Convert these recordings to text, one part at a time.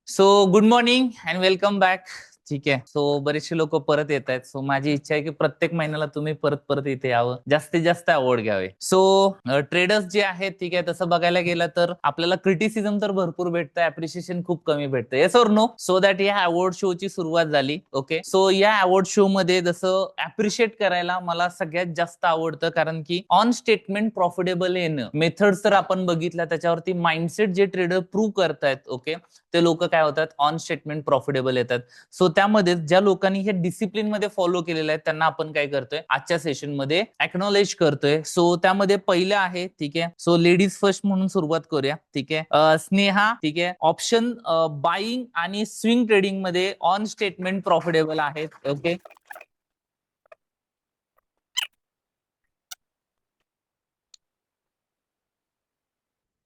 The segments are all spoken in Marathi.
So good morning and welcome back. ठीक आहे. सो बरेचसे लोक परत येत आहेत. सो माझी इच्छा आहे की प्रत्येक महिन्याला तुम्ही परत परत इथे यावं, जास्तीत जास्त अवॉर्ड घ्यावे. सो ट्रेडर्स जे आहेत, ठीक आहे, तसं बघायला गेलं तर आपल्याला क्रिटिसिझम तर भरपूर भेटतं, अप्रिशिएशन खूप कमी भेटतं. Yes or no? So that या अवॉर्ड शो ची सुरुवात झाली. ओके, सो या अवॉर्ड शो मध्ये जसं अप्रिशिएट करायला मला सगळ्यात जास्त आवडतं, कारण की ऑन स्टेटमेंट प्रॉफिटेबल येणं मेथड्स तर आपण बघितल्या, त्याच्यावरती माइंडसेट जे ट्रेडर प्रूव्ह करतायत, ओके, ते लोक काय होतात, ऑन स्टेटमेंट प्रॉफिटेबल येतात. सो त्यामध्ये ज्या लोकांनी हे डिसिप्लिन मध्ये फॉलो केलेलं आहे त्यांना आपण काय करतोय, आजच्या सेशन मध्ये एक्नॉलेज करतोय. सो त्यामध्ये पहिलं आहे, ठीक आहे, सो लेडीज फर्स्ट म्हणून सुरुवात करूया. ठीक आहे, स्नेहा, ठीक आहे, ऑप्शन बाईंग आणि स्विंग ट्रेडिंग मध्ये ऑन स्टेटमेंट प्रॉफिटेबल आहेत. ओके,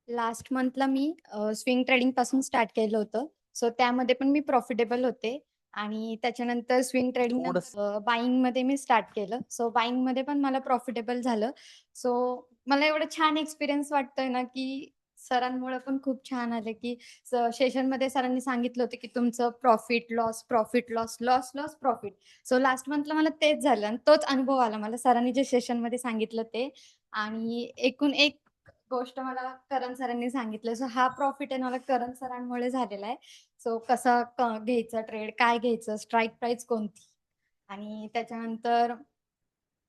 लास्ट मंथला मी स्विंग ट्रेडिंग पासून स्टार्ट केलं होतं. सो त्यामध्ये पण मी प्रॉफिटेबल होते आणि त्याच्यानंतर स्विंग ट्रेडिंग बाईंग मध्ये मी स्टार्ट केलं. सो बाईंग मध्ये पण मला प्रॉफिटेबल झालं. सो मला एवढं छान एक्सपिरियन्स वाटतोय ना, की सरांमुळे पण खूप छान आले, की सेशन मध्ये सरांनी सांगितलं होतं की तुमचं profit loss profit loss loss loss profit. So last मंथला मला तेच झालं आणि तोच अनुभव आला मला सरांनी जे सेशन मध्ये सांगितलं ते. आणि एकूण एक गोष्ट मला करण सरांनी सांगितलं. सो हा प्रॉफिट आहे मला करण सरांमुळे झालेला आहे. सो कसं घ्यायचं ट्रेड, काय घ्यायचं, स्ट्राईक प्राइस कोणती, आणि त्याच्यानंतर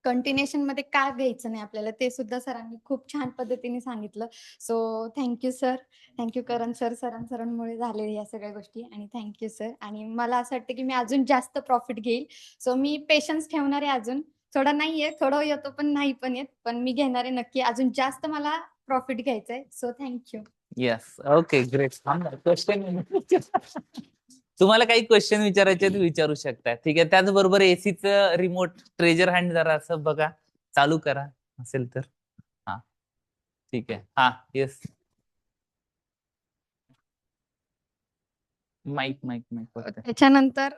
कंटिन्युएशन मध्ये काय घ्यायचं नाही आपल्याला, ते सुद्धा सरांनी खूप छान पद्धतीने सांगितलं. So thank you sir, thank you Karan sir. सरांमुळे झाले या सगळ्या गोष्टी आणि थँक्यू सर. आणि मला असं वाटतं की मी अजून जास्त प्रॉफिट घेईल. सो मी पेशन्स ठेवणार आहे अजून. थोडा नाहीये, थोडं येतो पण नाही पण येत, पण मी घेणार आहे नक्की. अजून जास्त मला प्रॉफिट घ्यायचंय. So thank you. Yes, okay, great. Question तुम्हाला काही क्वेश्चन विचारायचे आहेत, विचारू शकता. ठीक आहे, त्याचबरोबर एसीचं रिमोट ट्रेजर हँड जरा असं बघा, चालू करा असेल तर. हा, ठीक आहे. हा, येस, माईक माईक माईक. त्याच्यानंतर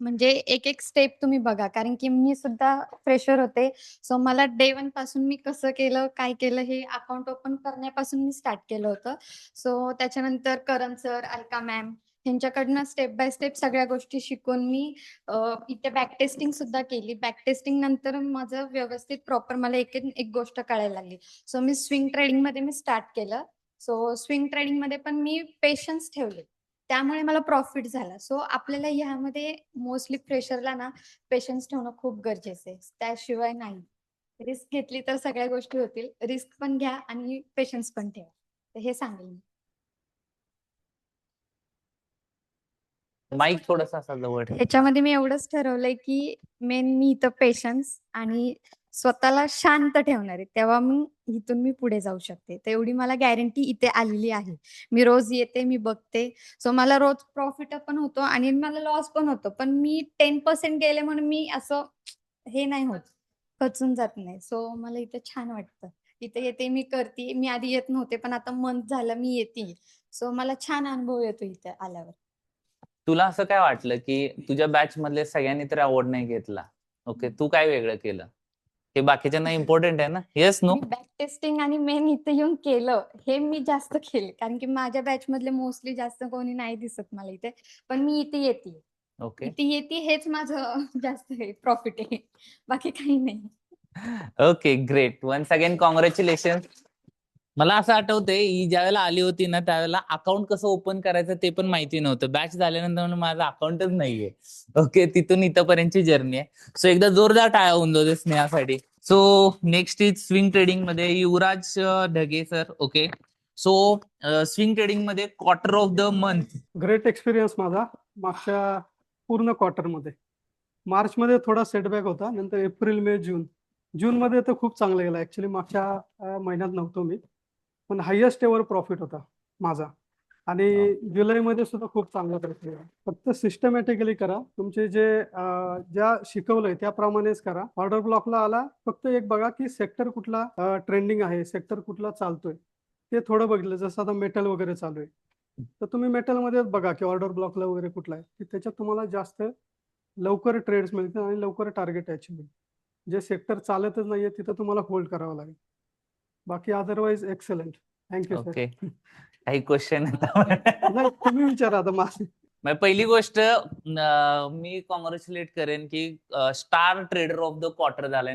म्हणजे एक एक स्टेप तुम्ही बघा, कारण की मी सुद्धा फ्रेशर होते. सो मला डे वन पासून मी कसं केलं, काय केलं, हे अकाउंट ओपन करण्यापासून मी स्टार्ट केलं होतं. सो त्याच्यानंतर करण सर, अलका मॅम यांच्याकडनं स्टेप बाय स्टेप सगळ्या गोष्टी शिकून मी इथे बॅक टेस्टिंग सुद्धा केली. बॅक टेस्टिंग नंतर माझं व्यवस्थित प्रॉपर मला एक एक गोष्ट कळायला लागली. सो मी स्विंग ट्रेडिंग मध्ये मी स्टार्ट केलं. सो स्विंग ट्रेडिंग मध्ये पण मी पेशन्स ठेवले, त्यामुळे मला प्रॉफिट झाला. सो आपल्याला ह्यामध्ये मोस्टली फ्रेशरला ना पेशन्स ठेवणं खूप गरजेचं आहे, त्याशिवाय नाही. रिस्क घेतली तर सगळ्या गोष्टी होतील. रिस्क पण घ्या आणि पेशन्स पण ठेवा, तर हे सांगेल मी. माईक थोडासा असा जवळ ठेवा. ह्याच्यामध्ये मी एवढंच ठरवलंय की मेन मी इथं पेशन्स आणि स्वतःला शांत ठेवणार आहे, तेव्हा मग इथून मी पुढे जाऊ शकते. तर एवढी मला गॅरंटी इथे आलेली आहे. मी रोज येते, मी बघते. सो मला रोज प्रॉफिट पण होतो आणि मला लॉस पण होतो, पण मी 10% गेले म्हणून मी असं हे नाही होत, खचून जात नाही. सो मला इथे छान वाटतं. इथे येते, मी करते. मी आधी येत नव्हते, पण आता मंथ झालं मी येते. सो मला छान अनुभव येतो इथे आल्यावर. तुला असं काय वाटलं की तुझ्या बॅच मधले सगळ्यांनी तर अवॉर्ड नाही घेतला, ओके, तू काय वेगळं केलं? हे बाकीच्यांना इम्पॉर्टंट आहे ना. Yes, no? मी बॅक टेस्टिंग आणि मेन इथे येऊन केलं, हे मी जास्त केलं, कारण की माझ्या बॅच मधले मोस्टली जास्त कोणी नाही दिसत मला इथे. पण मी इथे येते, ओके, इथे येते, हेच माझं जास्त आहे प्रॉफिट आहे, बाकी काही नाही. Okay, great. Once again congratulation. मला असं आठवतंय, ही ज्यावेळेला आली होती ना त्यावेळेला अकाउंट कसं ओपन करायचं ते पण माहिती नव्हतं. बॅच झाल्यानंतर म्हणून माझं अकाउंटच नाहीये. ओके, तिथून इथपर्यंतची जर्नी आहे. सो एकदा जोरदार टाळ्या होऊन जाऊ स्नेहासाठी. So next is swing trading मध्ये Yuvraj Dhage sir. Okay, so swing trading मध्ये quarter of the month. Great experience माझा मागच्या पूर्ण क्वार्टरमध्ये. मार्चमध्ये थोडा सेटबॅक होता, नंतर एप्रिल मे जूनमध्ये तर खूप चांगलं गेला. ॲक्च्युली मागच्या महिन्यात नव्हतो मी, पण हायेस्ट एवर प्रॉफिट होता माझा. आणि जुलैमध्ये सुद्धा खूप चांगला प्रॉफिट आहे. फक्त सिस्टमॅटिकली करा, तुमचे जे ज्या शिकवलंय त्याप्रमाणेच करा. ऑर्डर ब्लॉकला आला, फक्त एक बघा की सेक्टर कुठला ट्रेंडिंग आहे, सेक्टर कुठला चालतोय ते थोडं बघितलं. जसं आता मेटल वगैरे चालू आहे, तर तुम्ही मेटलमध्ये बघा की ऑर्डर ब्लॉकला वगैरे कुठला आहे, की त्याच्यात तुम्हाला जास्त लवकर ट्रेड्स मिळतील आणि लवकर टार्गेट अचीव होईल. जे सेक्टर चालतच नाहीये तिथं तुम्हाला होल्ड करावं लागेल. बाकी otherwise excellent. Thank you sir. Okay, काही क्वेश्चन नाही तुम्ही विचारा आता माझे. पहिली गोष्ट मी कॉंग्रॅच्युलेट करेन की star trader of the quarter झालाय.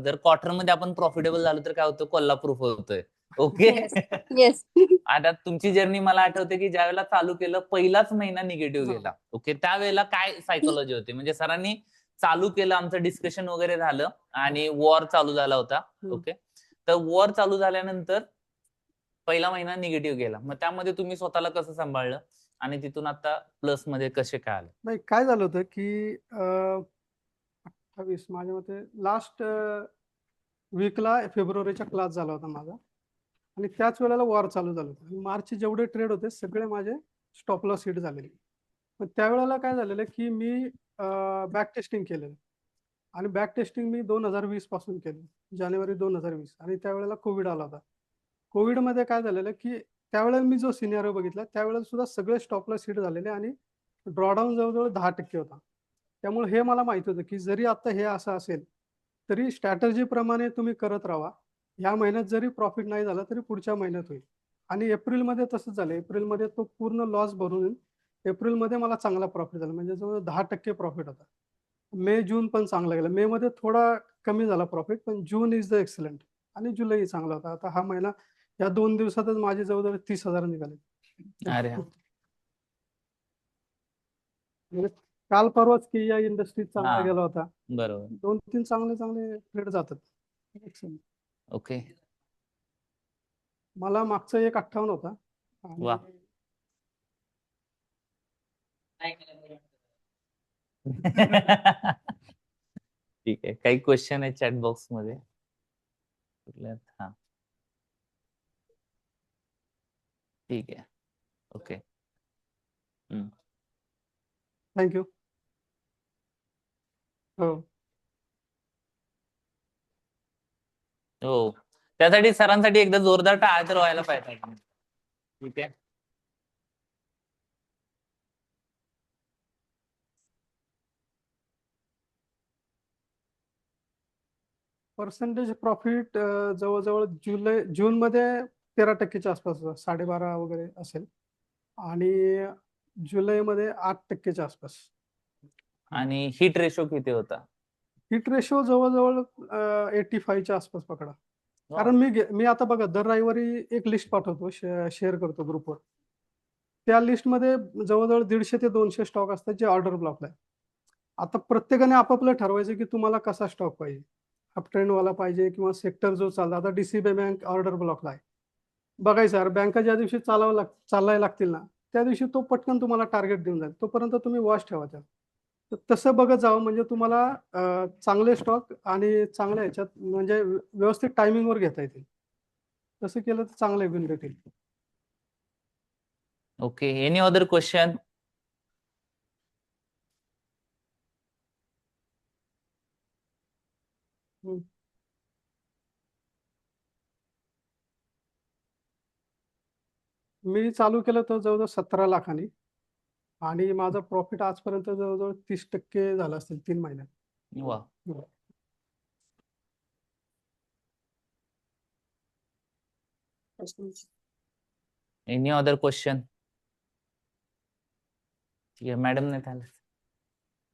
जर क्वार्टर मध्ये आपण प्रॉफिटेबल झालो तर काय होतं, कोल्हापूर होतोय. ओके. येस. आता तुमची जर्नी मला आठवते की ज्यावेळेला चालू केलं पहिलाच महिना निगेटिव्ह गेला. ओके. त्यावेळेला काय सायकोलॉजी होती, म्हणजे सरांनी चालू केलं, आमचं डिस्कशन वगैरे झालं आणि वॉर चालू झाला होता. ओके. तर वॉर चालू झाल्यानंतर पहिला महिना निगेटिव्ह गेला. मग त्यामध्ये तुम्ही स्वतःला कसं सांभाळलं आणि तिथून आता प्लस मध्ये कसे काय आले? नाही काय झालं होतं की 28 माझ्या मते लास्ट वीकला फेब्रुवारीचा क्लास झाला होता माझा आणि त्याच वेळेला वॉर चालू झालं होतं. मार्चचे जेवढे ट्रेड होते सगळे माझे स्टॉप लॉस हिट झालेले. पण त्यावेळेला काय झालेलं की मी बॅक टेस्टिंग केलेलं आणि बॅक टेस्टिंग मी 2020 पासून केलं, जानेवारी 2020. आणि त्यावेळेला कोविड आला होता. कोविडमध्ये काय झालेलं की त्यावेळेला मी जो सिनेरिओ बघितला त्यावेळेला सुद्धा सगळे स्टॉप लॉस हिट झालेले आणि ड्रॉडाऊन जवळजवळ 10% होता. त्यामुळे हे मला माहित होतं की जरी आता हे असं असेल तरी स्ट्रॅटर्जी प्रमाणे तुम्ही करत राहा. ह्या महिन्यात जरी प्रॉफिट नाही झाला तरी पुढच्या महिन्यात होईल. आणि एप्रिलमध्ये तसंच झालं. एप्रिलमध्ये तो पूर्ण लॉस भरून एप्रिलमध्ये मला चांगला प्रॉफिट झाला, म्हणजे जवळ 10% प्रॉफिट होता. मे जून पण चांगला गेला. मे मध्ये थोडा कमी झाला प्रॉफिट, पण जून इज द एक्सलंट आणि जुलै चांगला होता. आता हा महिना या 2 दिवसातच माझे जवळजवळ 30,000 निघाले. अरे म्हणजे काल परवाच की या इंडस्ट्रीत चांगला हा. गेला होता. बरोबर. 2-3 चांगले चांगले ट्रेड जातात. ओके. मला मागचा एक 58 होता आणि वा. ठीक आहे. काही क्वेश्चन आहे चॅट बॉक्स मध्ये? हा, ठीक आहे. ओके. थँक्यू. हो. हो, त्यासाठी सरांसाठी एकदा जोरदार टाळ्या तर व्हायला पाहिजे. ठीक आहे. पर्सेंटेज प्रॉफिट जवळजवळ जून मध्ये 13%च्या आसपास होता, 12.5 वगैरे असेल. आणि जुलैमध्ये 8%च्या आसपास. आणि हिट रेशो किती होता? हिट रेशो जवळजवळ 85च्या आसपास पकडा. कारण मी आता बघा दर रविवारी एक लिस्ट पाठवतो, शेअर करतो ग्रुपवर. त्या लिस्टमध्ये जवळजवळ 150 ते 200 स्टॉक असतात जे ऑर्डर ब्लॉकला आहे. आता प्रत्येकाने आपापलं ठरवायचं की तुम्हाला कसा स्टॉक पाहिजे, अप ट्रेंडवाला पाहिजे किंवा सेक्टर जो चालला. आता DCB बँक ऑर्डर ब्लॉकला आहे. बघायचं यार, बँका ज्या दिवशी चालायला लागतील ना त्या दिवशी तो पटकन तुम्हाला टार्गेट देऊन जाईल. तोपर्यंत तुम्ही वॉच ठेवा त्याला. तर तसं बघत जावं, म्हणजे तुम्हाला चांगले स्टॉक आणि चांगल्या ह्याच्यात म्हणजे व्यवस्थित टायमिंगवर घेता येतील. तसं केलं तर चांगलं विन रेट येईल. ओके. Any other question? मी चालू केलं तर जवळजवळ 17 लाखांनी आणि माझं प्रॉफिट आजपर्यंत जवळजवळ 30% झालं असेल 3 महिन्यात. वा. Any other question? ठीक आहे. मॅडम नाही झालं.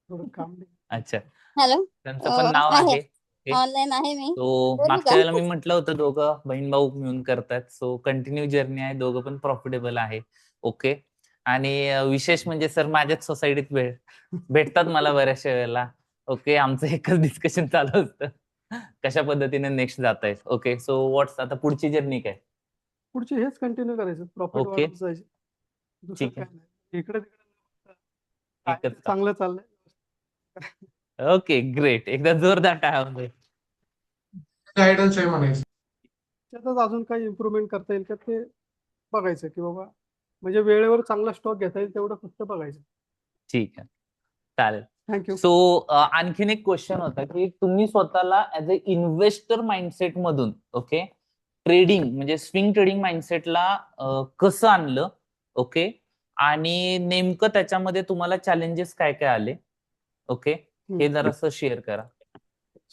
थोडं काम नाही. अच्छा. हॅलो. त्यांचं पण नाव आहे. आहे. ऑनलाईन आहे मी. सो बोलू मागच्या का? वेळेला मी म्हटलं होतं दोघं बहीण भाऊ मिळून करतात. सो कंटिन्यू जर्नी आहे, दोघं पण प्रॉफिटेबल आहे. ओके. आणि विशेष म्हणजे सर माझ्याच सोसायटीत भेटतात मला बऱ्याचशा वेळेला. ओके. आमचं एकच डिस्कशन चालू असतं कशा पद्धतीने नेक्स्ट जाता येईल. ओके. सो व्हॉट्स आता पुढची जर्नी काय? पुढचे हेच कंटिन्यू करायचं, प्रॉफिट ओके. वाढत जायचे. दुसरं ठीक आहे. काय नाही. इकडे तिकडे एकच काम. चांगलं चाललंय. Okay, great. एकदा जोरदार टाळ्या होऊ दे. गायडन्स आहे म्हणायचं. त्यातच अजून काही इम्प्रूव्हमेंट करता येईल का ते बघायचं, की बाबा म्हणजे वेळेवर चांगला स्टॉक घेता येईल तेवढं फक्त बघायचं. ठीक आहे. चालेल. थँक्यू. सो आणखीन एक क्वेश्चन होता की तुम्ही स्वतःला ऍज अ इन्व्हेस्टर माइंडसेट मधून ओके ट्रेडिंग म्हणजे स्विंग ट्रेडिंग माइंडसेटला कसं आणलं? ओके. आणि नेमकं त्याच्यामध्ये तुम्हाला चॅलेंजेस काय काय आले? ओके. हे जरासं शेअर करा.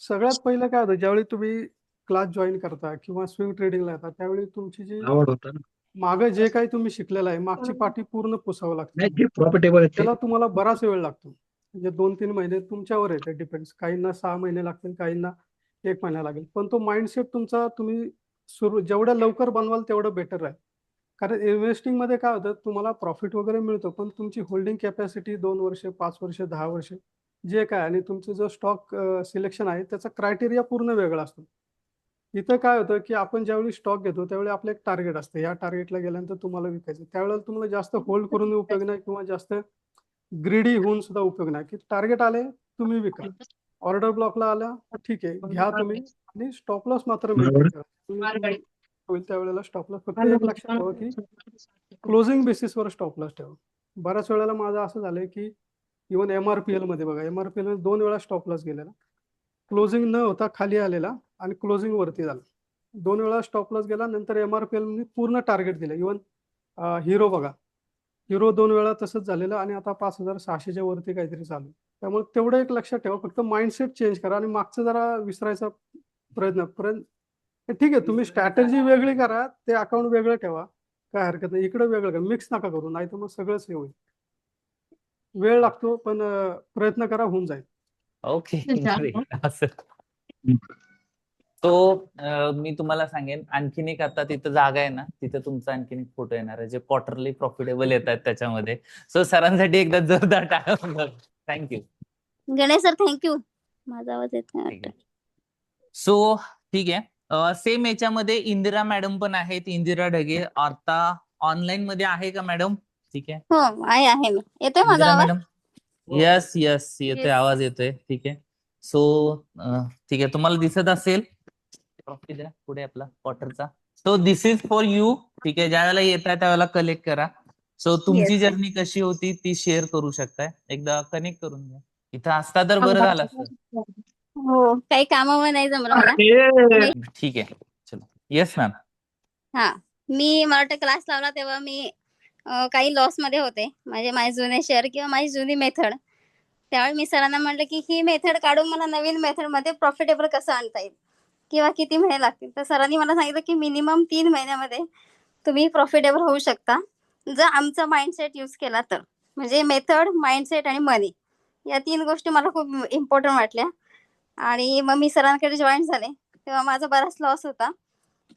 सगळ्यात पहिलं काय होतं, ज्यावेळी तुम्ही क्लास जॉईन करता किंवा स्विंग ट्रेडिंगला येतात त्यावेळी तुमची जी आवड होतं ना. मागं जे काही तुम्ही शिकलेलं आहे मागची पाठी पूर्ण पुसावं लागते नाही जे प्रॉफिटेबल आहे ते त्याला तुम्हाला बराच वेळ लागतो म्हणजे 2-3 महिने तुमच्यावर आहे ते डिपेंड्स काहींना 6 महिने लागतील काहींना 1 महिना लागेल पण तो माइंडसेट तुमचा तुम्ही सुरू जेवढ्या लवकर बनवाल तेवढं बेटर आहे कारण इन्व्हेस्टिंग मध्ये काय होतं तुम्हाला प्रॉफिट वगैरे मिळतो पण तुमची होल्डिंग कॅपॅसिटी 2 वर्ष 5 वर्ष 10 वर्ष जे काय आणि तुमचं जो स्टॉक सिलेक्शन आहे त्याचा क्रायटेरिया पूर्ण वेगळा असतो इथं काय होतं की आपण ज्यावेळी स्टॉक घेतो त्यावेळी आपलं एक टार्गेट असतं या टार्गेटला गेल्यानंतर तुम्हाला विकायचं त्यावेळेला तुम्हाला जास्त होल्ड करून उपयोग नाही किंवा जास्त ग्रीडी होऊन सुद्धा उपयोग नाही की टार्गेट आले तुम्ही विका ऑर्डर ब्लॉकला आला ठीक आहे घ्या तुम्ही आणि स्टॉप लॉस मात्र मेंटेन करा तुम्ही होईल त्यावेळेला स्टॉप लॉस फक्त एक लक्षात ठेवा की क्लोजिंग बेसिसवर स्टॉप लॉस ठेवा बऱ्याच वेळेला माझं असं झालंय की इव्हन MRPL मध्ये बघा MRPL मध्ये 2 वेळा स्टॉप लॉस गेलेला क्लोजिंग न होता खाली आलेला आणि क्लोजिंग वरती झाला 2 वेळा स्टॉप लॉस गेला नंतर MRPL मध्ये पूर्ण टार्गेट दिलं इव्हन हिरो बघा हिरो 2 वेळा तसंच झालेलं आणि आता 5,600च्या वरती काहीतरी चालू त्यामुळे तेवढं एक लक्षात ठेवा फक्त माइंडसेट चेंज करा आणि मागचं जरा विसरायचा प्रयत्न ठीक आहे तुम्ही स्ट्रॅटेजी वेगळी करा ते अकाउंट वेगळं ठेवा काय हरकत नाही इकडे वेगळं करा मिक्स नका करू नाही तर मग सगळंच हे होईल वेळ लागतो पण प्रयत्न करा होऊन जाईल ओके असं तो मी तुम्हाला सांगेन आणखीन एक आता तिथं जागा आहे ना तिथं तुमचा आणखीन एक फोटो येणार आहे जे क्वार्टरली प्रॉफिटेबल येत आहेत त्याच्यामध्ये सो सरांसाठी एकदा जोरदार टाळ्या थँक्यू गणेश सर थँक्यू. माझा आवाज येत नाही वाटतं. सो ठीक आहे सेम याच्यामध्ये इंदिरा मॅडम पण आहेत इंदिरा ढगे आता ऑनलाईन मध्ये आहे का मॅडम ठीक आहे हो आहे मी. येतोय माझा इंदिरा आवाज? मॅडम यस यस येतोय Yes. आवाज येतोय ठीक आहे सो ठीक आहे तुम्हाला दिसत असेल पुढे आपला क्वार्टरचा so this is for you ठीक आहे ज्या वेळेला येत आहे त्यावेळेला कलेक्ट करा सो तुमची Yes. जर्नी कशी होती ती शेअर करू शकताय एकदा कनेक्ट करून घ्या इथं असता तर बरं झालं असतं हो काही कामामुळे नाही जमलं मला. ठीक आहे चलो येस मॅम हा मी मला वाटतं क्लास लावला तेव्हा मी काही लॉस मध्ये होते म्हणजे माझे जुने शेअर किंवा माझी जुनी मेथड त्यावेळी मी सरांना म्हटलं की ही मेथड काढून मला नवीन मेथड मध्ये प्रॉफिटेबल कसं आणता येईल किंवा किती महिने लागतील तर सरांनी मला सांगितलं की मिनिमम 3 महिन्यामध्ये तुम्ही प्रॉफिटेबल होऊ शकता जर आमचा माइंडसेट यूज केला तर म्हणजे मेथड माइंडसेट आणि मनी या 3 गोष्टी मला खूप इम्पॉर्टंट वाटल्या आणि मग मी सरांकडे जॉईन झाले तेव्हा माझा बराच लॉस होता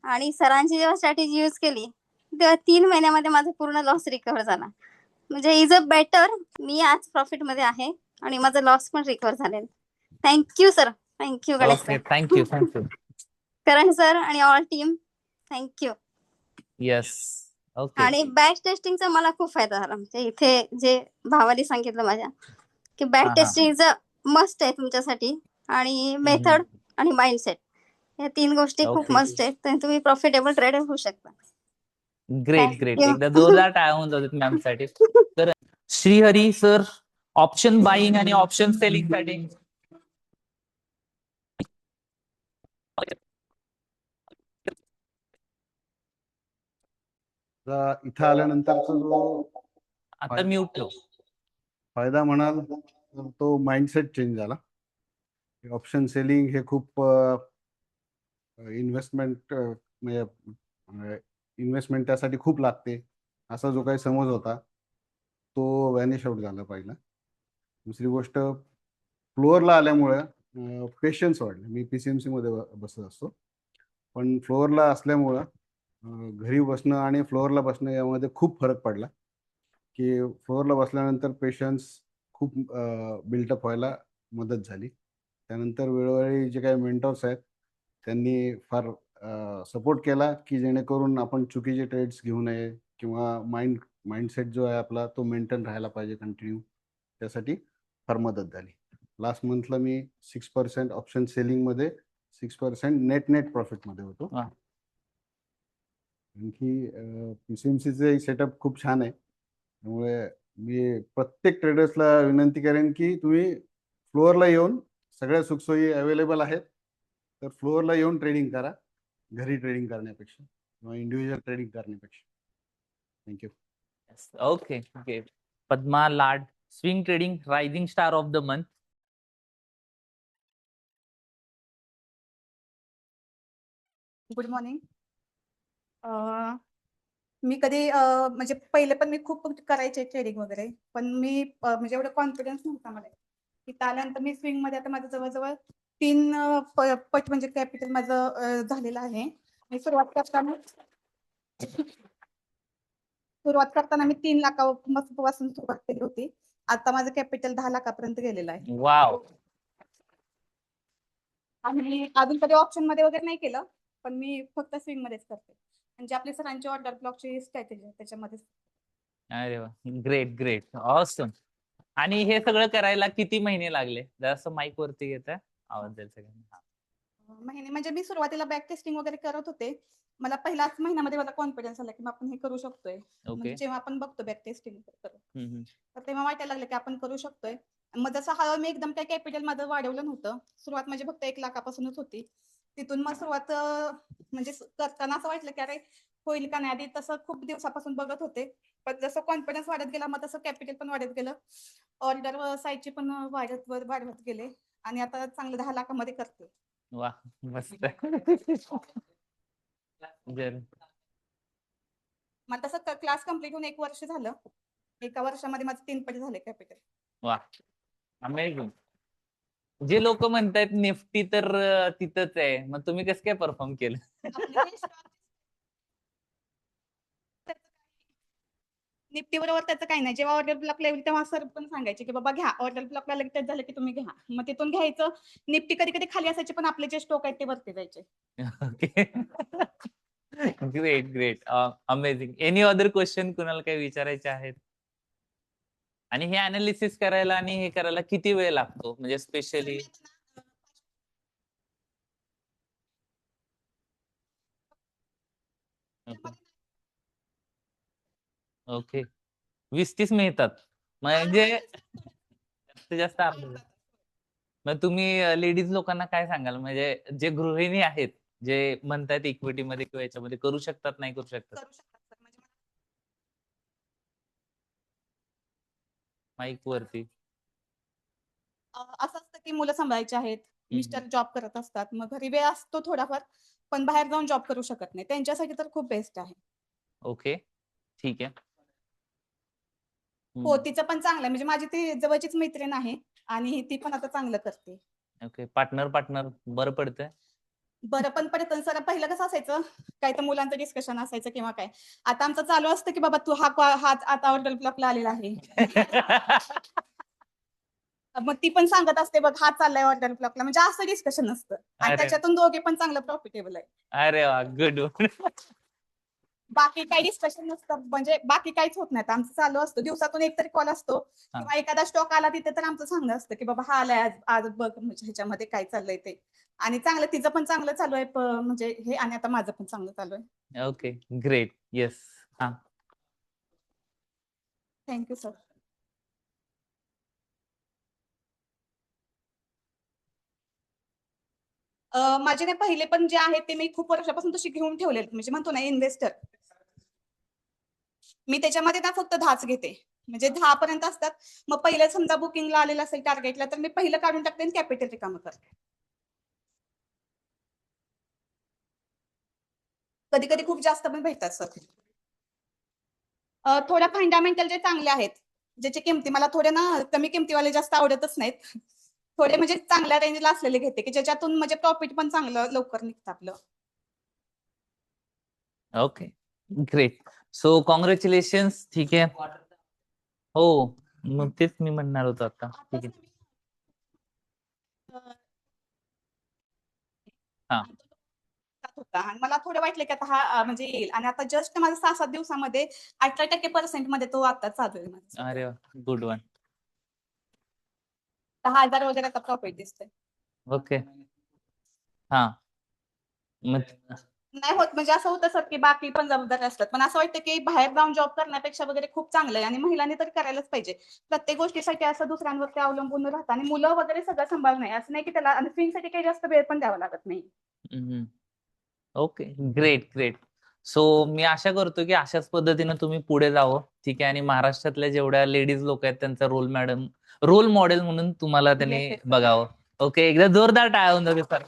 आणि सरांची जेव्हा स्ट्रॅटेजी यूज केली तेव्हा 3 महिन्यामध्ये माझा पूर्ण लॉस रिकव्हर झाला म्हणजे इज अ बेटर मी आज प्रॉफिट मध्ये आहे आणि माझा लॉस पण रिकव्हर झालेला thank you sir thank you Ganesh okay sir thank you Karan sir आणि all team thank you yes okay आणि बॅच टेस्टिंगचा मला खूप फायदा झाला म्हणजे इथे जे भावाने सांगितलं माझ्या की हा, बॅच हा. टेस्टिंगचा मस्ट आहे तुमच्यासाठी आणि मेथड आणि माइंडसेट या 3 गोष्टी खूप Okay. मस्ट आहेत तर तुम्ही प्रॉफिटेबल ट्रेडर होऊ शकता ग्रेट Thank ग्रेट you. एकदा जोरदार टाळ्या होऊन जातात मॅम साठी तर श्रीहरी सर ऑप्शन बाईंग आणि ऑप्शन सेलिंग साठी इथं आल्यानंतरचा जो आता म्यूट ठेव फायदा म्हणाल तर तो माइंडसेट चेंज झाला ऑप्शन सेलिंग हे खूप इन्व्हेस्टमेंट म्हणजे इन्व्हेस्टमेंट त्यासाठी खूप लागते असा जो काही समज होता तो व्हॅनिश आउट झाला पहिला दुसरी गोष्ट फ्लोअरला आल्यामुळं पेशन्स वाढले मी PCMC मध्ये बसत असतो पण फ्लोअरला असल्यामुळं घरी बसणं आणि फ्लोअरला बसणं यामध्ये खूप फरक पडला की फ्लोअरला बसल्यानंतर पेशन्स खूप बिल्टअप व्हायला मदत झाली त्यानंतर वेळोवेळी जे काही मेंटर्स आहेत त्यांनी फार सपोर्ट केला की जेणेकरून आपण चुकीचे ट्रेड्स घेऊ नये किंवा माइंडसेट जो आहे आपला तो मेंटेन राहायला पाहिजे कंटिन्यू त्यासाठी फार मदत झाली लास्ट मंथला मी 6% ऑप्शन सेलिंगमध्ये 6% नेट प्रॉफिटमध्ये होतो वा. आणखी PCMCचे सेटअप खूप छान आहे त्यामुळे मी प्रत्येक ट्रेडर्सला विनंती करेन की तुम्ही फ्लोअरला येऊन सगळ्या सुखसोयी अवेलेबल आहेत तर फ्लोअरला येऊन ट्रेडिंग करा घरी ट्रेडिंग करण्यापेक्षा किंवा इंडिव्हिज्युअल ट्रेडिंग करण्यापेक्षा thank you okay okay Padma Lad swing trading rising star of the month good morning मी कधी म्हणजे पहिले पण मी खूप करायचे ट्रेडिंग वगैरे, पण मी म्हणजे एवढं कॉन्फिडन्स नव्हता मला. तिथं आल्यानंतर मी स्विंग मध्ये आता माझं जवळ-जवळ 3 पट म्हणजे कॅपिटल माझं झालेलं आहे. मी सुरुवात करताना मी 3 लाखापासून सुरुवात केली होती. आता माझं कॅपिटल 10 लाखापर्यंत गेलेलं आहे. वाव. आणि अजून कधी ऑप्शन मध्ये वगैरे नाही केलं, पण मी फक्त स्विंग मध्येच करते. म्हणजे आपली सरांची ऑर्डर ब्लॉकची स्ट्रॅटेजी आहे त्याच्यामध्ये. अरे वा, ग्रेट ग्रेट, ऑसम. आणि हे सगळं करायला किती महिने लागले? जरासं माईक वरती घेता आवाज जाईल सगळ्यांना. महिने म्हणजे मी सुरुवातीला बॅक टेस्टिंग वगैरे करत होते. मला पहिल्याच महिन्यामध्ये मला कॉन्फिडन्स आला की आपण हे करू शकतोय. ओके. म्हणजे जेव्हा आपण बघतो बॅक टेस्टिंग हम्म, हम्म. तर तेव्हा वाटायला लागलं की आपण करू शकतोय. मग जसं हळूहळू मी एकदम काही कॅपिटल माझं वाढवलं नव्हतं. सुरुवात म्हणजे फक्त 1 लाखापासूनच होती. तिथून मग सुरुवात म्हणजे करताना असं वाटलं की अरे होईल का नाही. आधी तसं खूप दिवसापासून बघत होते. पण जसं कॉन्फिडन्स वाढत गेला मग तसं कॅपिटल पण वाढत गेलं. ऑर्डर साईजचे पण वाढवत गेले आणि आता चांगलं 10 लाखामध्ये करते. वा, मस्त. जर मला तसं क्लास कंप्लीट होऊन 1 वर्ष झालं. 1 वर्षामध्ये माझं 3 पट झाले कॅपिटल. वा, अमेझिंग. जे लोक म्हणतात निफ्टी तर तिथंच आहे, मग तुम्ही कसं काय परफॉर्म केलं? निफ्टी बरोबर त्याचं काही नाही. जेव्हा ऑर्डर ब्लॉक येईल तेव्हा सर पण सांगायचे की बाबा घ्या. ऑर्डर ब्लॉकला लगेच झालं की तुम्ही घ्या. मग तिथून घ्यायचं. निफ्टी कधी-कधी खाली असायचे पण आपले जे स्टॉक आहेत ते वरती जायचे. Okay. Great great, amazing. Any other question कुणाला काही विचारायचे आहेत? आणि हे अनालिसिस करायला आणि हे करायला किती वेळ लागतो? म्हणजे स्पेशली ओके, 20-30 मिळतात म्हणजे जास्तीत जास्त अर्धा. मग तुम्ही लेडीज लोकांना काय सांगाल? म्हणजे जे गृहिणी आहेत, जे म्हणतात इक्विटी मध्ये किंवा याच्यामध्ये करू शकतात, नाही करू शकतात? करू शकतात सर. म्हणजे माईक वरती. असं असतं की मुलं सांभाळायची आहेत. मिस्टर जॉब करत असतात. मग घरी वेळ असतो थोडाफार, पण बाहेर जाऊन जॉब करू शकत नाही. त्यांच्यासाठी तर खूप बेस्ट आहे. ओके, ठीक आहे. हो, तिचं पण चांगलं आहे. म्हणजे माझी ती जवळचीच मैत्रीण आहे आणि ती पण आता चांगलं करते. ओके, पार्टनर बरं पडतंय. बरं पण पडतं सर. पहिलं कसं असायचं, काय तर मुलांचं डिस्कशन असायचं किंवा काय. आता आमचं चालू असतं की बाबा तू हा आता ऑर्डर ब्लॉकला आलेला आहे. मग ती पण सांगत असते बघ हा चाललाय ऑर्डर ब्लॉकला. म्हणजे असं डिस्कशन असतं आणि अरे. त्याच्यातून दोघे पण चांगलं प्रॉफिटेबल आहे. अरे वा, गुड. बाकी काही डिस्कशन नसतं. म्हणजे बाकी काहीच होत नाही. आमचं चालू असतं. दिवसातून एक तरी कॉल असतो किंवा एखादा स्टॉक आला तिथे तर आमचं सांगणं असतं की बाबा हा आलाय आज बघ म्हणजे ह्याच्यामध्ये काय चाललंय ते. आणि चांगलं तिचं पण चांगलं चालू आहे म्हणजे हे आणि आता माझं पण चांगलं चालू आहे. Okay, great. येस. हा, थँक्यू सर. माझे नाही पहिले पण जे आहेत ते मी खूप वर्षापासून तशी घेऊन ठेवले. म्हणजे म्हणतो ना इन्व्हेस्टर. मी त्याच्यामध्ये ना फक्त 10च घेते. म्हणजे 10 पर्यंत असतात. मग पहिलं समजा बुकिंगला आलेलं असेल टार्गेटला तर मी पहिलं काढून टाकते आणि कॅपिटल रिकामं करते. कधी-कधी खूप जास्त पण भेटतात सर. थोड्या फंडामेंटल जे चांगले आहेत, ज्याची किमती मला थोडे ना कमी किमतीवाले जास्त आवडतच नाहीत. थोडे म्हणजे चांगल्या रेंजला असलेले घेते, की ज्याच्यातून म्हणजे प्रॉफिट पण चांगलं लवकर निघतं आपलं. Okay, great. So congratulations. ठीक आहे. हो, मग तेच मी म्हणणार होतो आता. ठीक आहे. हा. होता आणि मला थोडं वाटलं की आता हा म्हणजे येईल आणि आता जस्ट माझं 6-7 दिवसामध्ये 18% मध्ये तो आता चालू आहे माझा. अरे वा, गुड वन. 10,000 वगैरे आता प्रॉफिट दिसतंय. ओके. हा, मग नाही होत म्हणजे असं होतं सर की बाकी पण जबाबदारी असतात. पण असं वाटतं की बाहेर जाऊन जॉब करण्यापेक्षा वगैरे खूप चांगलं आहे आणि महिलांनी तर करायलाच पाहिजे. प्रत्येक गोष्टीसाठी असं दुसऱ्यांवरती अवलंबून राहतं आणि मुलं वगैरे सगळं सांभाळणं आहे. असं नाही की त्याला आणि स्विंगसाठी काही जास्त वेळ पण द्यावा लागत नाही. Okay, great great. सो मी आशा करतो की अशाच पद्धतीने तुम्ही पुढे जावं. ठीक आहे. आणि महाराष्ट्रातल्या जेवढ्या लेडीज लोक आहेत त्यांचा रोल मॉडेल म्हणून तुम्हाला त्यांनी Yes, yes, sir. बघावं. ओके, एकदा जोरदार टाळ्या होऊन जाऊ सर.